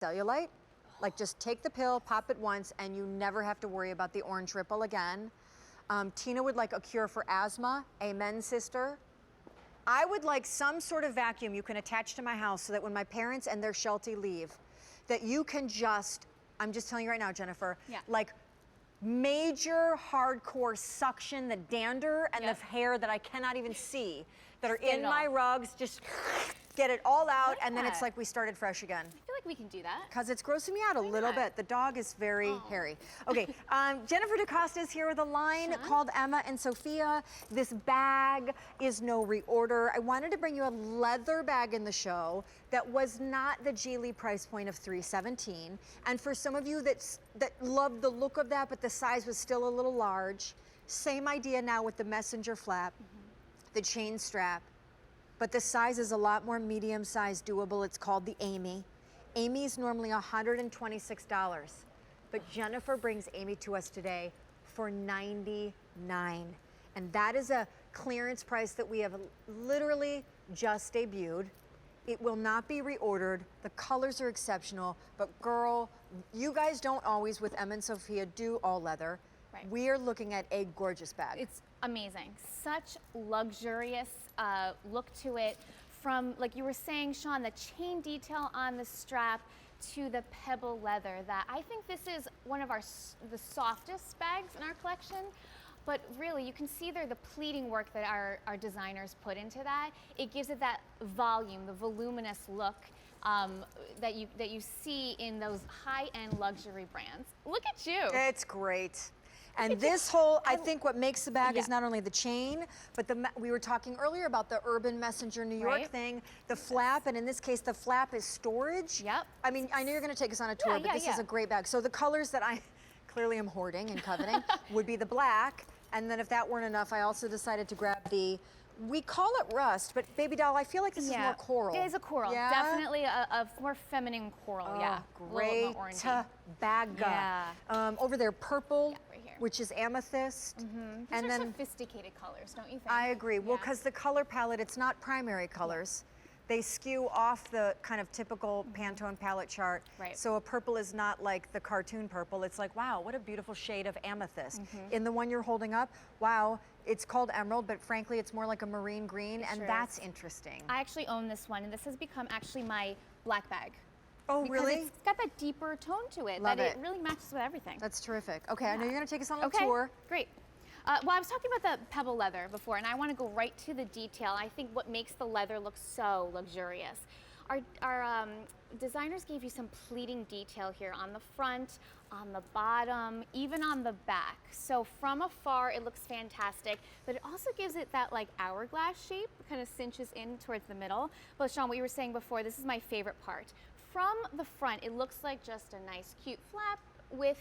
cellulite. Like just take the pill, pop it once, and you never have to worry about the orange ripple again. Tina would like a cure for asthma. Amen, sister. I would like some sort of vacuum you can attach to my house so that when my parents and their Sheltie leave, that you can just, I'm just telling you right now, Jennifer, like major hardcore suction the dander and the hair that I cannot even see that are in my rugs, just get it all out, and then it's like we started fresh again. I feel like we can do that. Because it's grossing me out a little bit. The dog is very hairy. Okay, Jennifer DaCosta is here with a line called Emma and Sophia. This bag is no reorder. I wanted to bring you a leather bag in the show that was not the Geely price point of $317. And for some of you that loved the look of that, but the size was still a little large, same idea now with the messenger flap, the chain strap. But the size is a lot more medium-sized, doable. It's called the Aimee. Aimee is normally $126, but Jennifer brings Aimee to us today for $99. And that is a clearance price that we have literally just debuted. It will not be reordered. The colors are exceptional, but girl, you guys don't always, with Emma and Sophia, do all leather. Right. We are looking at a gorgeous bag. It's amazing. Such luxurious look to it. From, like you were saying, Shawn, the chain detail on the strap to the Pebble leather. That I think this is one of the softest bags in our collection. But really, you can see there the pleating work that our designers put into that. It gives it that volume, the voluminous look that you see in those high-end luxury brands. Look at you. It's great. And this whole, I think what makes the bag is not only the chain, but we were talking earlier about the Urban Messenger New York thing, the flap, and in this case, the flap is storage. Yep. I mean, I know you're gonna take us on a tour, but this is a great bag. So the colors that I clearly am hoarding and coveting would be the black, and then if that weren't enough, I also decided to grab the, we call it rust, but baby doll, I feel like this is more coral. It is a coral. Definitely a more feminine coral, Great bag. Over there, purple, right here. which is amethyst. These are sophisticated colors, don't you think? I agree. Well, because the color palette, it's not primary colors. They skew off the kind of typical Pantone palette chart. Right. So a purple is not like the cartoon purple. It's like, wow, what a beautiful shade of amethyst. In the one you're holding up, wow, it's called emerald, but frankly, it's more like a marine green, and that's interesting. I actually own this one, and this has become actually my black bag. Oh, because really? It's got that deeper tone to it. Love it really matches with everything. That's terrific. Okay, I know you're gonna take us on a tour. Great. Well, I was talking about the Pebble leather before, and I want to go right to the detail. I think what makes the leather look so luxurious. Our designers gave you some pleating detail here on the front, on the bottom, even on the back. So from afar, it looks fantastic, but it also gives it that like hourglass shape, kind of cinches in towards the middle. But Shawn, what you were saying before, this is my favorite part. From the front, it looks like just a nice, cute flap with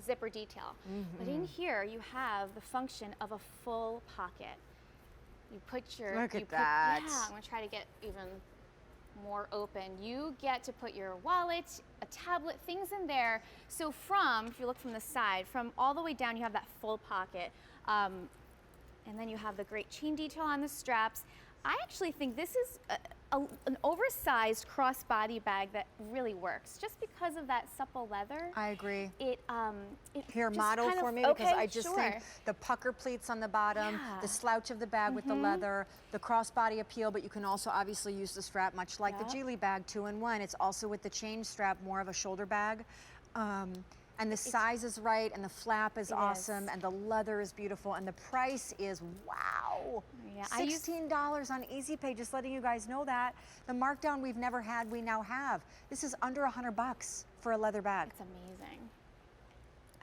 zipper detail. But in here, you have the function of a full pocket. You put your... Look at that. Yeah, I'm gonna try to get even more open. You get to put your wallet, a tablet, things in there. So if you look from the side, from all the way down, you have that full pocket. And then you have the great chain detail on the straps. I actually think this is an oversized crossbody bag that really works, just because of that supple leather. I agree. Here, model for me, because I just think the pucker pleats on the bottom, the slouch of the bag with the leather, the crossbody appeal, but you can also obviously use the strap, much like the Geely bag, 2-in-1. It's also with the chain strap, more of a shoulder bag. And the size is right, and the flap is awesome, and the leather is beautiful, and the price is, wow, $16 on Easy Pay, just letting you guys know that. The markdown we've never had, we now have. This is under $100 for a leather bag. It's amazing.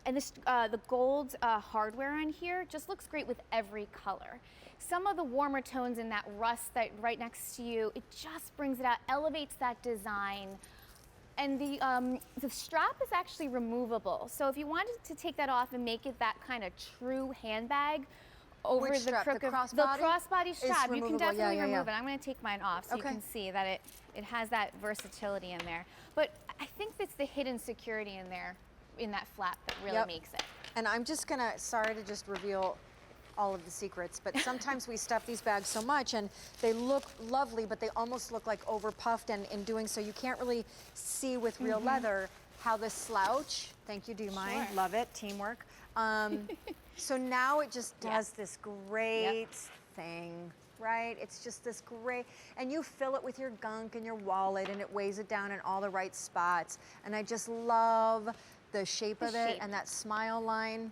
And this, the gold hardware on here just looks great with every color. Some of the warmer tones in that rust that right next to you, it just brings it out, elevates that design. And the strap is actually removable. So if you wanted to take that off and make it that kind of true handbag over Which strap? the crossbody strap, you can definitely remove it. I'm going to take mine off so you can see that it has that versatility in there. But I think it's the hidden security in there, in that flap, that really makes it. And I'm just gonna, sorry to just reveal all of the secrets, but sometimes we stuff these bags so much and they look lovely, but they almost look like over puffed, and in doing so, you can't really see with real leather how the slouch, thank you, do you mind? Sure. Love it, teamwork. So now it just does this great thing, right? It's just this great, and you fill it with your gunk and your wallet, and it weighs it down in all the right spots. And I just love the shape of it and that smile line.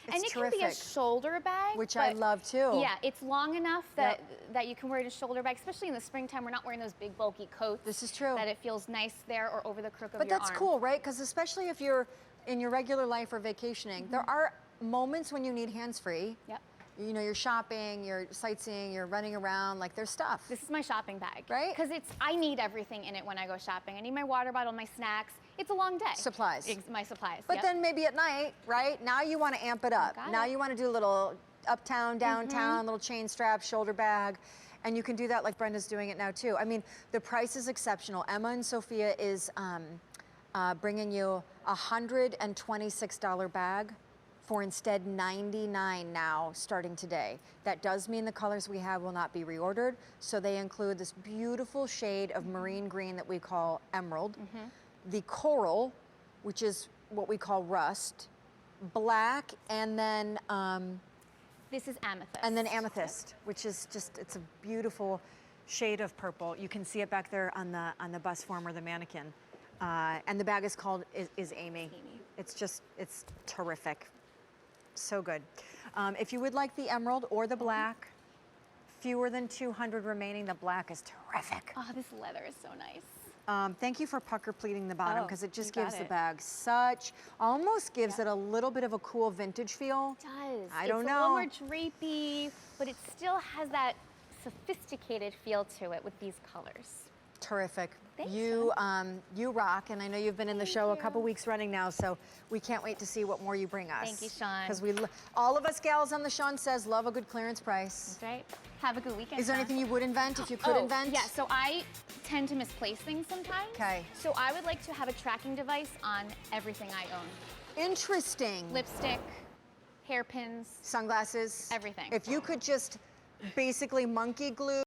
It's and it terrific. can be a shoulder bag, Which I love too. Yeah, it's long enough that that you can wear it as a shoulder bag, especially in the springtime. We're not wearing those big bulky coats. This is true. That it feels nice there or over the crook of But your that's arm. cool, right? Because especially if you're in your regular life or vacationing, there are moments when you need hands-free. Yep. You know, you're shopping, you're sightseeing, you're running around, like there's stuff. This is my shopping bag. Right? Because I need everything in it when I go shopping. I need my water bottle, my snacks. It's a long day. Supplies. My supplies. But then maybe at night, right? Now you want to amp it up. Now you want to do a little uptown, downtown, little chain strap, shoulder bag. And you can do that like Brenda's doing it now too. I mean, the price is exceptional. Emma and Sophia is bringing you a $126 bag for instead $99 now, starting today. That does mean the colors we have will not be reordered. So they include this beautiful shade of marine green that we call emerald, the coral, which is what we call rust, black, and then this is amethyst. and then amethyst, which is just, it's a beautiful shade of purple. You can see it back there on the bus form or the mannequin. And the bag is called is Aimee. It's just, it's terrific. So good. If you would like the emerald or the black, fewer than 200 remaining. The black is terrific. Oh, this leather is so nice. Thank you for pucker pleating the bottom, because it just you got gives the it. bag almost gives it a little bit of a cool vintage feel. It does. I don't it's know. a little more drapey, but it still has that sophisticated feel to it with these colors. Terrific. Thanks, You rock, and I know you've been in the show a couple you. weeks running now, so we can't wait to see what more you bring us. Thank you, Shawn. Because all of us gals on the Shawn Says love a good clearance price. That's right. Have a good weekend. Is there Shawn. anything you would invent if you could invent? Yeah, so I tend to misplace things sometimes. Okay. So I would like to have a tracking device on everything I own. Interesting. Lipstick, hairpins, Sunglasses. everything. If you could just basically monkey glue